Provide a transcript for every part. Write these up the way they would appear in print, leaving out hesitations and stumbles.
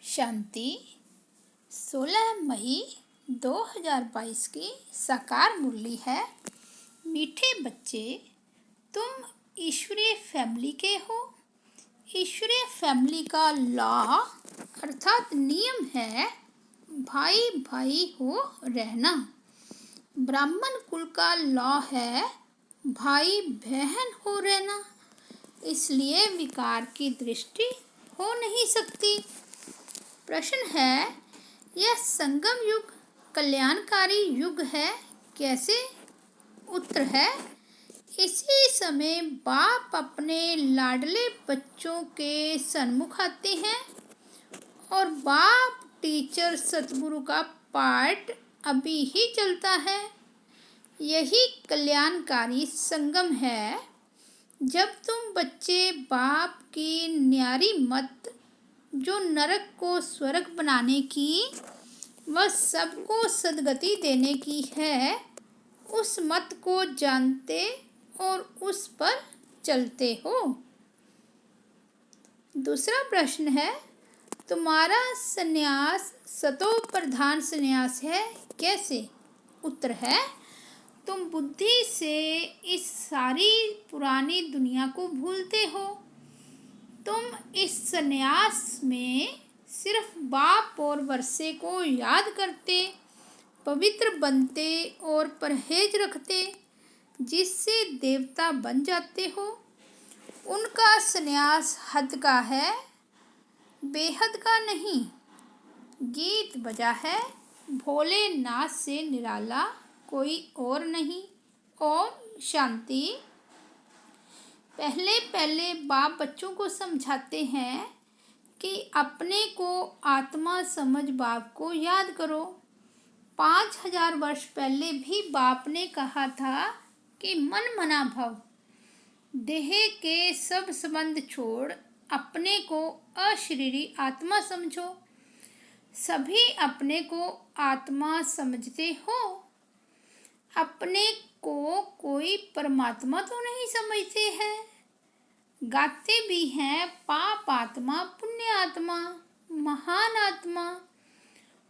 शांति 16 मई 2022 की साकार मुरली है। मीठे बच्चे, तुम ईश्वरीय फैमिली के हो। ईश्वरीय फैमिली का लॉ अर्थात नियम है भाई भाई हो रहना। ब्राह्मण कुल का लॉ है भाई बहन हो रहना। इसलिए विकार की दृष्टि हो नहीं सकती। प्रश्न है, यह संगम युग कल्याणकारी युग है कैसे? उत्तर है, इसी समय बाप अपने लाडले बच्चों के सन्मुख आते हैं और बाप टीचर सतगुरु का पाठ अभी ही चलता है। यही कल्याणकारी संगम है। जब तुम बच्चे बाप की न्यारी मत जो नरक को स्वर्ग बनाने की व सबको सद्गति देने की है, उस मत को जानते और उस पर चलते हो। दूसरा प्रश्न है, तुम्हारा संन्यास सतो प्रधान संन्यास है कैसे? उत्तर है, तुम बुद्धि से इस सारी पुरानी दुनिया को भूलते हो। तुम इस संन्यास में सिर्फ बाप और वर्षे को याद करते, पवित्र बनते और परहेज रखते, जिससे देवता बन जाते हो। उनका संन्यास हद का है, बेहद का नहीं। गीत बजा है, भोलेनाथ से निराला कोई और नहीं। ओम शांति। पहले पहले बाप बच्चों को समझाते हैं कि अपने को आत्मा समझ बाप को याद करो। 5000 वर्ष पहले भी बाप ने कहा था कि मन मना भव, देह के सब संबंध छोड़ अपने को अशरीरी आत्मा समझो। सभी अपने को आत्मा समझते हो, अपने को कोई परमात्मा तो नहीं समझते हैं। गाते भी हैं पाप आत्मा, पुण्य आत्मा, महान आत्मा।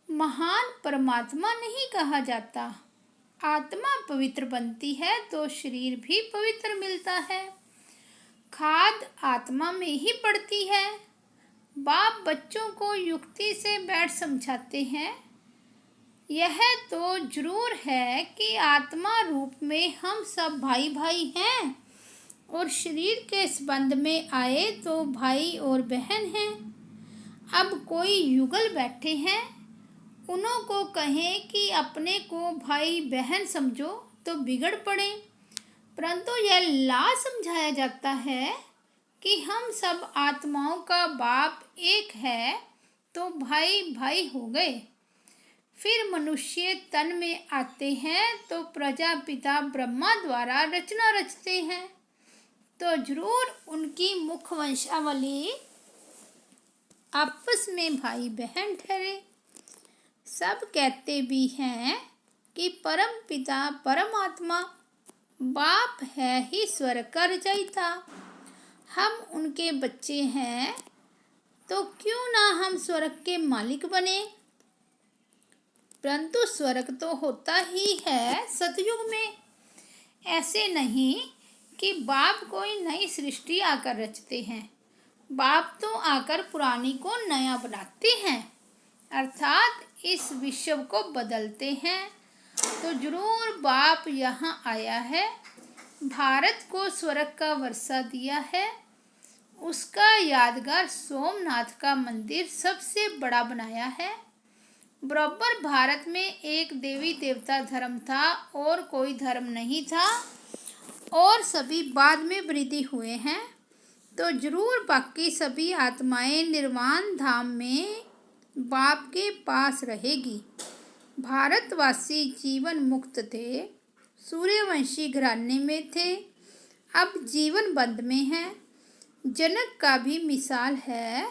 महान परमात्मा नहीं कहा जाता। आत्मा पवित्र बनती है तो शरीर भी पवित्र मिलता है। खाद आत्मा में ही पड़ती है। बाप बच्चों को युक्ति से बैठ समझाते हैं। यह तो जरूर है कि आत्मा रूप में हम सब भाई भाई हैं और शरीर के संबंध में आए तो भाई और बहन हैं। अब कोई युगल बैठे हैं, उन्हों को कहें कि अपने को भाई बहन समझो तो बिगड़ पड़े। परंतु यह ला समझाया जाता है कि हम सब आत्माओं का बाप एक है तो भाई भाई हो गए। फिर मनुष्य तन में आते हैं तो प्रजापिता ब्रह्मा द्वारा रचना रचते हैं, तो जरूर उनकी मुख वंशावली आपस में भाई बहन ठहरे। सब कहते भी हैं कि परम पिता परमात्मा बाप है ही स्वर्ग का रचयिता। हम उनके बच्चे हैं तो क्यों ना हम स्वर्ग के मालिक बने। परंतु स्वर्ग तो होता ही है सतयुग में। ऐसे नहीं कि बाप कोई नई सृष्टि आकर रचते हैं। बाप तो आकर पुरानी को नया बनाते हैं, अर्थात इस विश्व को बदलते हैं। तो जरूर बाप यहाँ आया है, भारत को स्वर्ग का वर्षा दिया है। उसका यादगार सोमनाथ का मंदिर सबसे बड़ा बनाया है। बराबर भारत में एक देवी देवता धर्म था और कोई धर्म नहीं था, और सभी बाद में वृद्धि हुए हैं। तो जरूर बाकी सभी आत्माएं निर्वाण धाम में बाप के पास रहेगी। भारतवासी जीवन मुक्त थे, सूर्यवंशी घराने में थे, अब जीवन बंद में हैं। जनक का भी मिसाल है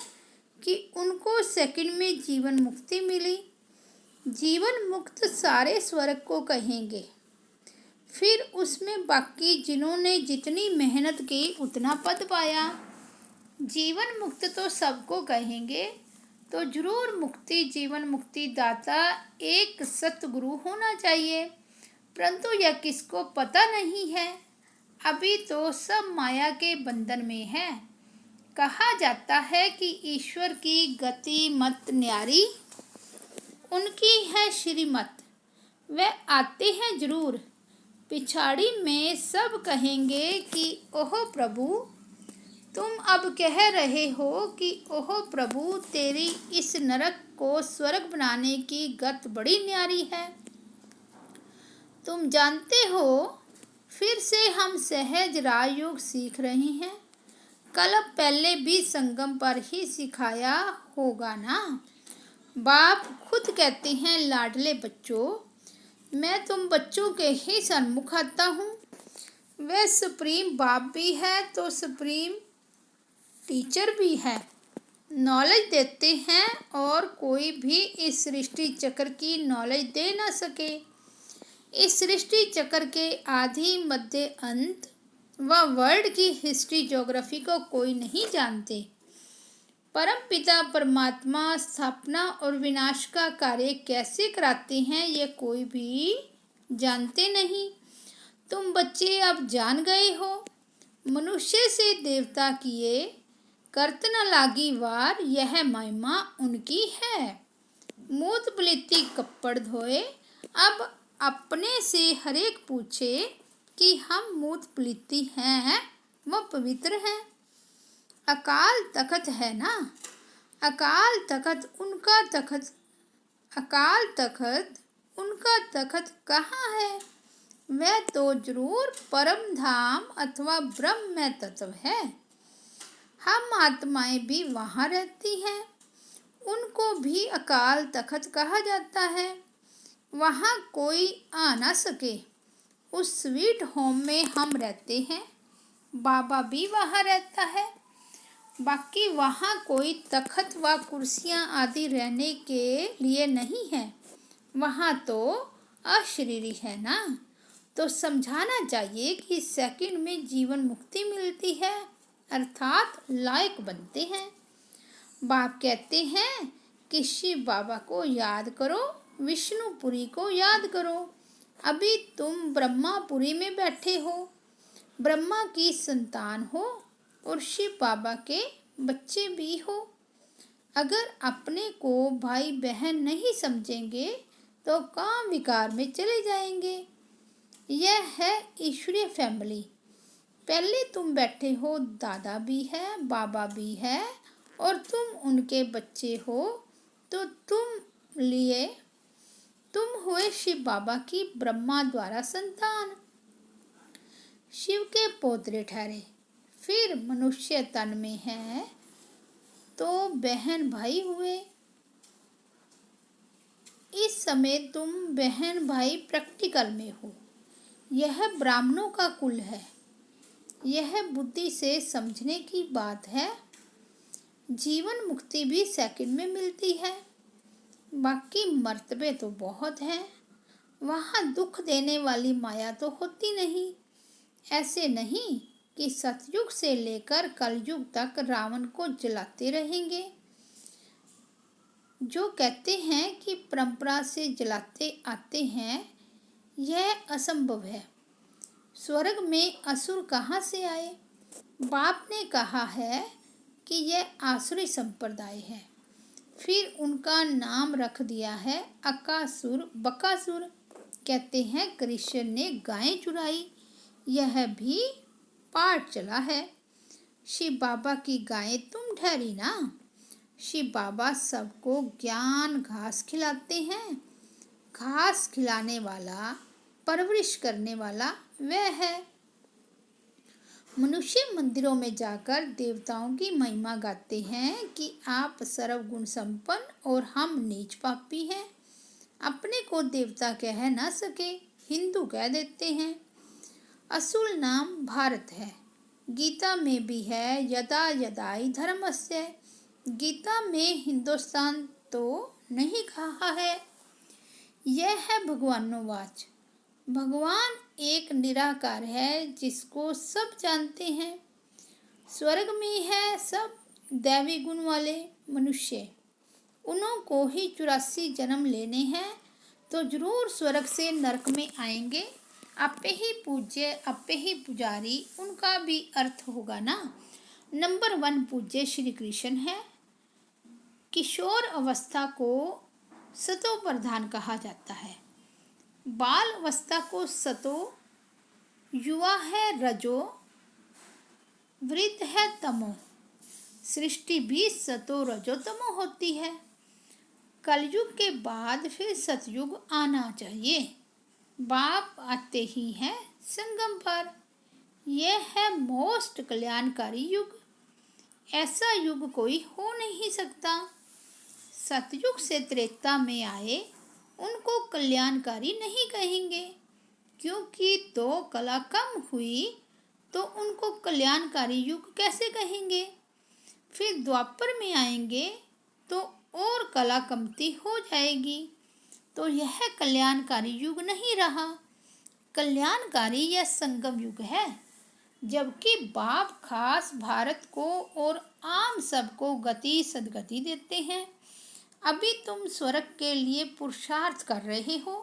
कि उनको सेकंड में जीवन मुक्ति मिली। जीवन मुक्त सारे स्वर्ग को कहेंगे। फिर उसमें बाकी जिन्होंने जितनी मेहनत की उतना पद पाया। जीवन मुक्त तो सबको कहेंगे, तो जरूर मुक्ति जीवन मुक्ति दाता एक सतगुरु होना चाहिए, परंतु यह किसको पता नहीं है। अभी तो सब माया के बंधन में है। कहा जाता है कि ईश्वर की गति मत न्यारी, उनकी है श्रीमत, वह आते हैं जरूर। पिछाड़ी में सब कहेंगे कि ओह प्रभु, तुम अब कह रहे हो कि ओह प्रभु, तेरी इस नरक को स्वर्ग बनाने की गत बड़ी न्यारी है। तुम जानते हो, फिर से हम सहज राजयोग सीख रहे हैं। कल पहले भी संगम पर ही सिखाया होगा ना। बाप खुद कहते हैं, लाडले बच्चों, मैं तुम बच्चों के ही सन्मुख आता हूँ। वह सुप्रीम बाप भी है तो सुप्रीम टीचर भी है। नॉलेज देते हैं और कोई भी इस सृष्टि चक्र की नॉलेज दे ना सके। इस सृष्टि चक्र के आदि मध्य अंत व वर्ल्ड की हिस्ट्री ज्योग्राफी को कोई नहीं जानते। परम पिता परमात्मा स्थापना और विनाश का कार्य कैसे कराते हैं, ये कोई भी जानते नहीं। तुम बच्चे अब जान गए हो। मनुष्य से देवता किए, करत न लागी वार, यह महिमा उनकी है। मूत बलिती कपड़ धोए, अब अपने से हरेक पूछे कि हम मूत पलिती हैं व पवित्र हैं। अकाल तखत है ना, अकाल तखत उनका तखत, अकाल तखत उनका तखत कहाँ है। वह तो जरूर परम धाम अथवा ब्रह्म में तत्व है। हम आत्माएं भी वहाँ रहती हैं, उनको भी अकाल तखत कहा जाता है। वहाँ कोई आ ना सके। उस स्वीट होम में हम रहते हैं, बाबा भी वहाँ रहता है। बाकी वहाँ कोई तखत व कुर्सियाँ आदि रहने के लिए नहीं है। वहाँ तो अशरीरी है ना। तो समझाना चाहिए कि सेकंड में जीवन मुक्ति मिलती है, अर्थात लायक बनते हैं। बाप कहते हैं कि शिव बाबा को याद करो, विष्णुपुरी को याद करो। अभी तुम ब्रह्मापुरी में बैठे हो, ब्रह्मा की संतान हो और शिव बाबा के बच्चे भी हो। अगर अपने को भाई बहन नहीं समझेंगे तो काम विकार में चले जाएंगे। यह है ईश्वरीय फैमिली। पहले तुम बैठे हो, दादा भी है, बाबा भी है और तुम उनके बच्चे हो, तो तुम हुए शिव बाबा की ब्रह्मा द्वारा संतान, शिव के पोतरे ठहरे। फिर मनुष्य तन में है तो बहन भाई हुए। इस समय तुम बहन भाई प्रैक्टिकल में हो। यह ब्राह्मणों का कुल है। यह बुद्धि से समझने की बात है। जीवन मुक्ति भी सेकंड में मिलती है। बाकी मर्तबे तो बहुत हैं। वहाँ दुख देने वाली माया तो होती नहीं। ऐसे नहीं कि सतयुग से लेकर कलयुग तक रावण को जलाते रहेंगे। जो कहते हैं कि परंपरा से जलाते आते हैं, यह असंभव है। स्वर्ग में असुर कहाँ से आए। बाप ने कहा है कि यह आसुरी संप्रदाय है। फिर उनका नाम रख दिया है अकासुर बकासुर। कहते हैं कृष्ण ने गायें चुराई, यह भी पाठ चला है। शिव बाबा की गायें तुम ठहरी ना। शिव बाबा सबको ज्ञान घास खिलाते हैं। घास खिलाने वाला, परवरिश करने वाला वह है। मनुष्य मंदिरों में जाकर देवताओं की महिमा गाते हैं कि आप सर्वगुण संपन्न और हम नीच पापी हैं। अपने को देवता कह ना सके, हिंदू कह देते हैं। असुल नाम भारत है। गीता में भी है, यदा यदाई धर्मस्य। गीता में हिंदुस्तान तो नहीं कहा है। यह है भगवानोवाच। भगवान एक निराकार है जिसको सब जानते हैं। स्वर्ग में है सब दैवी गुण वाले मनुष्य। उन्हों को ही 84 जन्म लेने हैं, तो जरूर स्वर्ग से नरक में आएंगे। आपे ही पूज्य आपे ही पुजारी, उनका भी अर्थ होगा ना। नंबर 1 पूज्य श्री कृष्ण है। किशोर अवस्था को सतो प्रधान कहा जाता है। बाल अवस्था को सतो, युवा है रजो, वृद्ध है तमो। सृष्टि भी सतो रजो तमो होती है। कलयुग के बाद फिर सतयुग आना चाहिए। बाप आते ही हैं संगम पर। यह है मोस्ट कल्याणकारी युग। ऐसा युग कोई हो नहीं सकता। सतयुग से त्रेता में आए उनको कल्याणकारी नहीं कहेंगे, क्योंकि तो कला कम हुई तो उनको कल्याणकारी युग कैसे कहेंगे। फिर द्वापर में आएंगे तो और कला कमती हो जाएगी, तो यह कल्याणकारी युग नहीं रहा। कल्याणकारी यह संगम युग है, जबकि बाप खास भारत को और आम सबको गति सदगति देते हैं। अभी तुम स्वर्ग के लिए पुरुषार्थ कर रहे हो।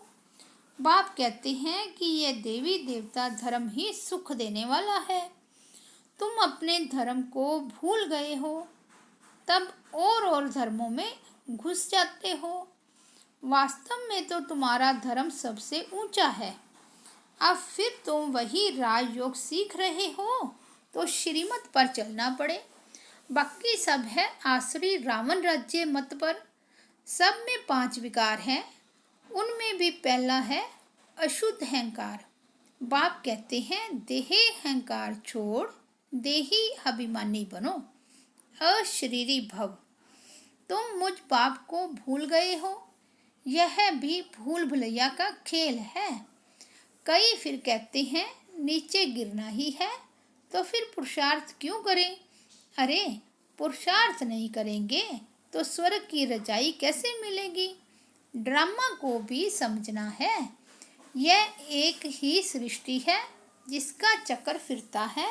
बाप कहते हैं कि यह देवी देवता धर्म ही सुख देने वाला है। तुम अपने धर्म को भूल गए हो, तब और धर्मों में घुस जाते हो। वास्तव में तो तुम्हारा धर्म सबसे ऊंचा है। अब फिर तुम वही राजयोग सीख रहे हो, तो श्रीमत पर चलना पड़े। बाकी सब है आसुरी रावण राज्य मत पर। सब में 5 विकार हैं। उनमें भी पहला है अशुद्ध अहंकार। बाप कहते हैं देहे अहंकार छोड़ देही अभिमानी बनो, अशरीरी भव। तुम मुझ बाप को भूल गए हो। यह भी भूल भुलैया का खेल है। कई फिर कहते हैं नीचे गिरना ही है, तो फिर पुरुषार्थ क्यों करें। अरे पुरुषार्थ नहीं करेंगे तो स्वर्ग की रजाई कैसे मिलेगी। ड्रामा को भी समझना है। यह एक ही सृष्टि है जिसका चक्र फिरता है।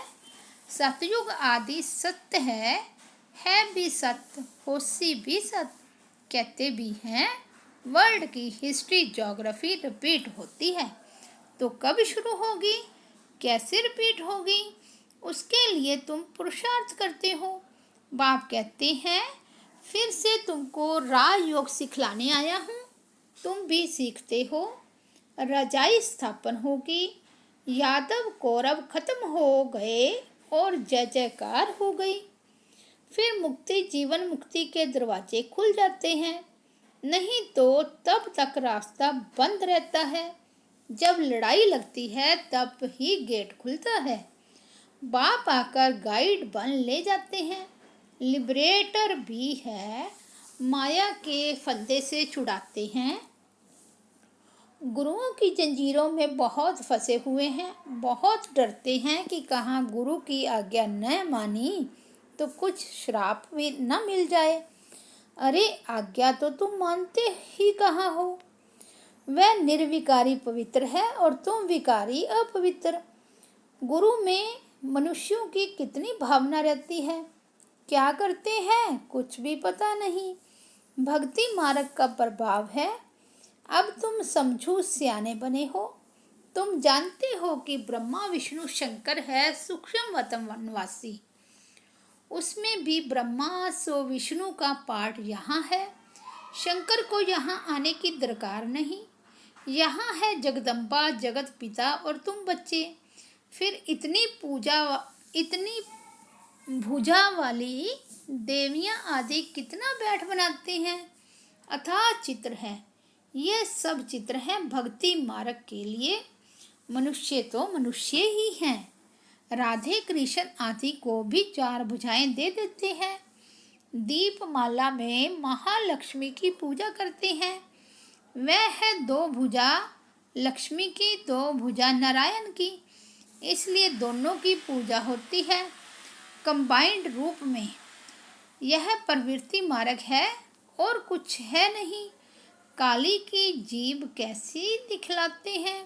सतयुग आदि सत्य है भी सत्य, होशी भी सत्य। कहते भी हैं वर्ल्ड की हिस्ट्री ज्योग्राफी रिपीट होती है, तो कब शुरू होगी, कैसे रिपीट होगी, उसके लिए तुम पुरुषार्थ करते हो। बाप कहते हैं फिर से तुमको राजयोग सिखलाने आया हूँ। तुम भी सीखते हो। रजाई स्थापन होगी। यादव कौरव खत्म हो गए और जय जयकार हो गई। फिर मुक्ति जीवन मुक्ति के दरवाजे खुल जाते हैं। नहीं तो तब तक रास्ता बंद रहता है। जब लड़ाई लगती है तब ही गेट खुलता है। बाप आकर गाइड बन ले जाते हैं। लिबरेटर भी है, माया के फंदे से छुड़ाते हैं। गुरुओं की जंजीरों में बहुत फंसे हुए हैं। बहुत डरते हैं कि कहाँ गुरु की आज्ञा न मानी तो कुछ श्राप भी न मिल जाए। अरे आज्ञा तो तुम मानते ही कहाँ हो। वह निर्विकारी पवित्र है और तुम विकारी अपवित्र। गुरु में मनुष्यों की कितनी भावना रहती है, क्या करते हैं कुछ भी पता नहीं। भक्ति मार्ग का प्रभाव है। अब तुम समझो सियाने बने हो। तुम जानते हो कि ब्रह्मा विष्णु शंकर है सूक्ष्म वतनवासी। उसमें भी ब्रह्मा सो विष्णु का पाठ यहाँ है। शंकर को यहाँ आने की दरकार नहीं। यहाँ है जगदम्बा जगत पिता और तुम बच्चे। फिर इतनी भुजा वाली देवियाँ आदि कितना बैठ बनाते हैं। अथाह चित्र है। ये सब चित्र हैं भक्ति मार्ग के लिए। मनुष्य तो मनुष्य ही हैं। राधे कृष्ण आदि को भी 4 भुजाएं दे देते हैं। दीपमाला में महालक्ष्मी की पूजा करते हैं। वह है 2 भुजा लक्ष्मी की, 2 भुजा नारायण की, इसलिए दोनों की पूजा होती है कंबाइंड रूप में। यह प्रवृत्ति मार्ग है और कुछ है नहीं। काली की जीभ कैसी दिखलाते हैं,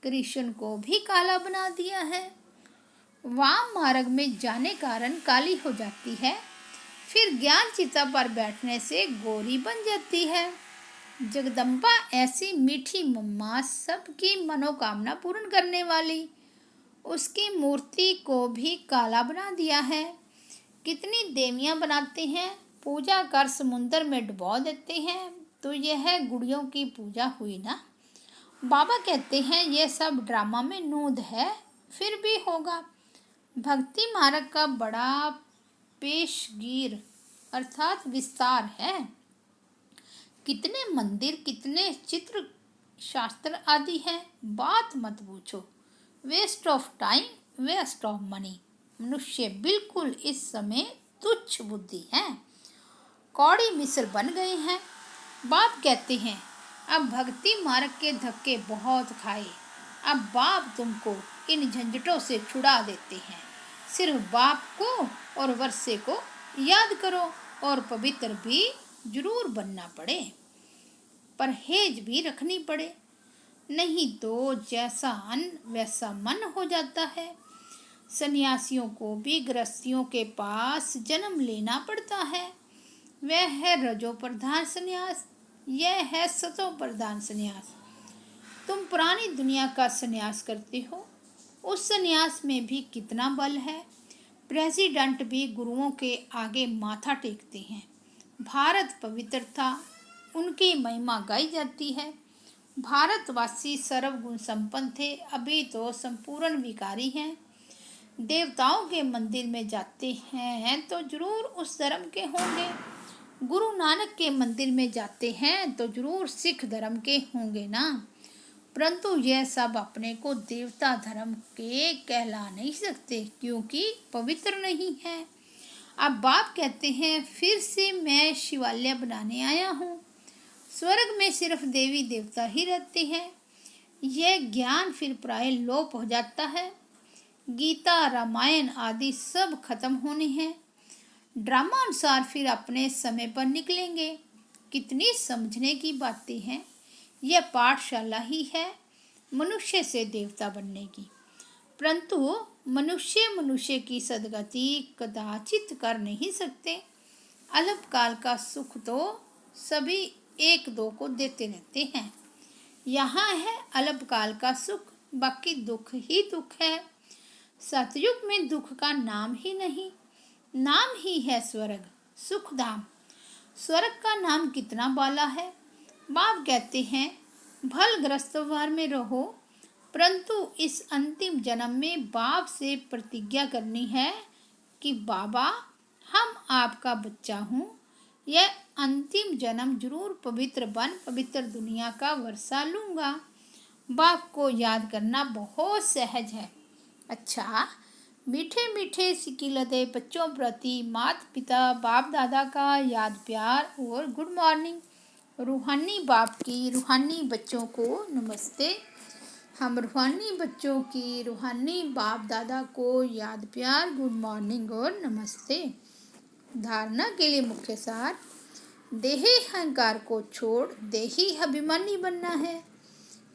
कृष्ण को भी काला बना दिया है। वाम मार्ग में जाने कारण काली हो जाती है, फिर ज्ञान चिता पर बैठने से गौरी बन जाती है। जगदम्बा ऐसी मीठी मम्मा, सबकी मनोकामना पूर्ण करने वाली, उसकी मूर्ति को भी काला बना दिया है। कितनी देवियाँ बनाते हैं, पूजा कर समुंदर में डुबो देते हैं, तो यह गुड़ियों की पूजा हुई ना। बाबा कहते हैं यह सब ड्रामा में नूंद है, फिर भी होगा। भक्ति मार्ग का बड़ा पेशगीर अर्थात विस्तार है। कितने मंदिर, कितने चित्र शास्त्र आदि हैं, बात मत पूछो। Waste of time, waste of money. मनुष्य बिल्कुल इस समय तुच्छ बुद्धि है, कौड़ी मिसल बन गए हैं। बाप कहते हैं अब भक्ति मार्ग के धक्के बहुत खाए, अब बाप तुमको इन झंझटों से छुड़ा देते हैं। सिर्फ बाप को और वर्षे को याद करो, और पवित्र भी जरूर बनना पड़े, परहेज भी रखनी पड़े, नहीं तो जैसा अन्न वैसा मन हो जाता है। सन्यासियों को भी गृहस्थियों के पास जन्म लेना पड़ता है। वह है रजो प्रधान सन्यास, यह है सतो प्रधान सन्यास। तुम पुरानी दुनिया का सन्यास करते हो, उस सन्यास में भी कितना बल है। प्रेसिडेंट भी गुरुओं के आगे माथा टेकते हैं। भारत पवित्र था, उनकी महिमा गाई जाती है। भारतवासी सर्वगुण संपन्न थे, अभी तो संपूर्ण विकारी हैं। देवताओं के मंदिर में जाते हैं तो जरूर उस धर्म के होंगे, गुरु नानक के मंदिर में जाते हैं तो जरूर सिख धर्म के होंगे ना। परंतु यह सब अपने को देवता धर्म के कहला नहीं सकते, क्योंकि पवित्र नहीं है। अब बाप कहते हैं फिर से मैं शिवालय बनाने आया हूँ। स्वर्ग में सिर्फ देवी देवता ही रहते हैं। यह ज्ञान फिर प्राय लोप हो जाता है। गीता, रामायण आदि सब खत्म होने हैं। ड्रामा अनुसार फिर अपने समय पर निकलेंगे। कितनी समझने की बातें हैं। यह पाठशाला ही है मनुष्य से देवता बनने की, परंतु मनुष्य की सदगति कदाचित कर नहीं सकते। अल्पकाल का सुख तो सभी एक दो को देते रहते हैं। यहाँ है अल्पकाल का सुख, बाकी दुख ही दुख है। सतयुग में दुख का नाम ही नहीं, नाम ही है स्वर्ग, सुखधाम। स्वर्ग का नाम कितना बाला है। बाप कहते हैं भल ग्रस्त व्यवहार में रहो, परंतु इस अंतिम जन्म में बाप से प्रतिज्ञा करनी है कि बाबा हम आपका बच्चा हूँ। यह अंतिम जन्म जरूर पवित्र बन पवित्र दुनिया का वर्षा लूँगा। बाप को याद करना बहुत सहज है। अच्छा, मीठे मीठे सिकिलते बच्चों प्रति माता पिता बाप दादा का याद प्यार और गुड मॉर्निंग। रूहानी बाप की रूहानी बच्चों को नमस्ते। हम रूहानी बच्चों की रूहानी बाप दादा को याद प्यार, गुड मॉर्निंग और नमस्ते। धारणा के लिए मुख्य सार, देही अहंकार को छोड़ देही अभिमानी बनना है।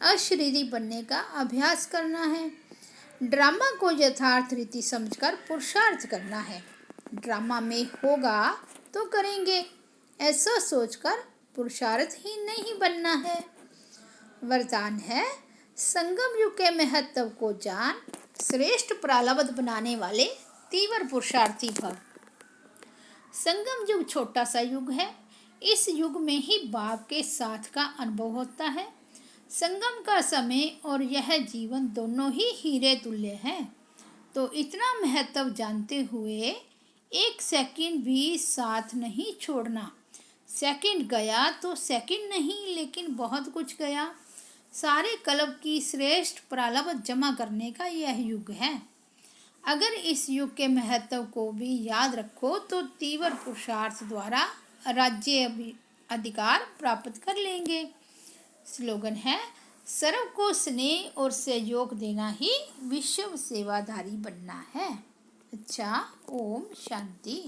अशरीरी बनने का अभ्यास करना है। ड्रामा को यथार्थ रीति समझकर पुरुषार्थ करना है। ड्रामा में होगा तो करेंगे, ऐसा सोचकर पुरुषार्थ ही नहीं बनना है। वरदान है संगम युग के महत्व को जान, श्रेष्ठ प्रारब्ध बनाने वाले तीव्र पुरुषार्थी भव। संगम युग छोटा सा युग है। इस युग में ही बाप के साथ का अनुभव होता है। संगम का समय और यह जीवन दोनों ही हीरे तुल्य हैं। तो इतना महत्व जानते हुए एक सेकंड भी साथ नहीं छोड़ना। सेकंड गया तो सेकंड नहीं, लेकिन बहुत कुछ गया। सारे कल्प की श्रेष्ठ प्रारब्ध जमा करने का यह युग है। अगर इस युग के महत्व को भी याद रखो तो तीव्र पुरुषार्थ द्वारा राज्य अधिकार प्राप्त कर लेंगे। स्लोगन है सर्व को स्नेह और सहयोग देना ही विश्व सेवाधारी बनना है। अच्छा, ओम शांति।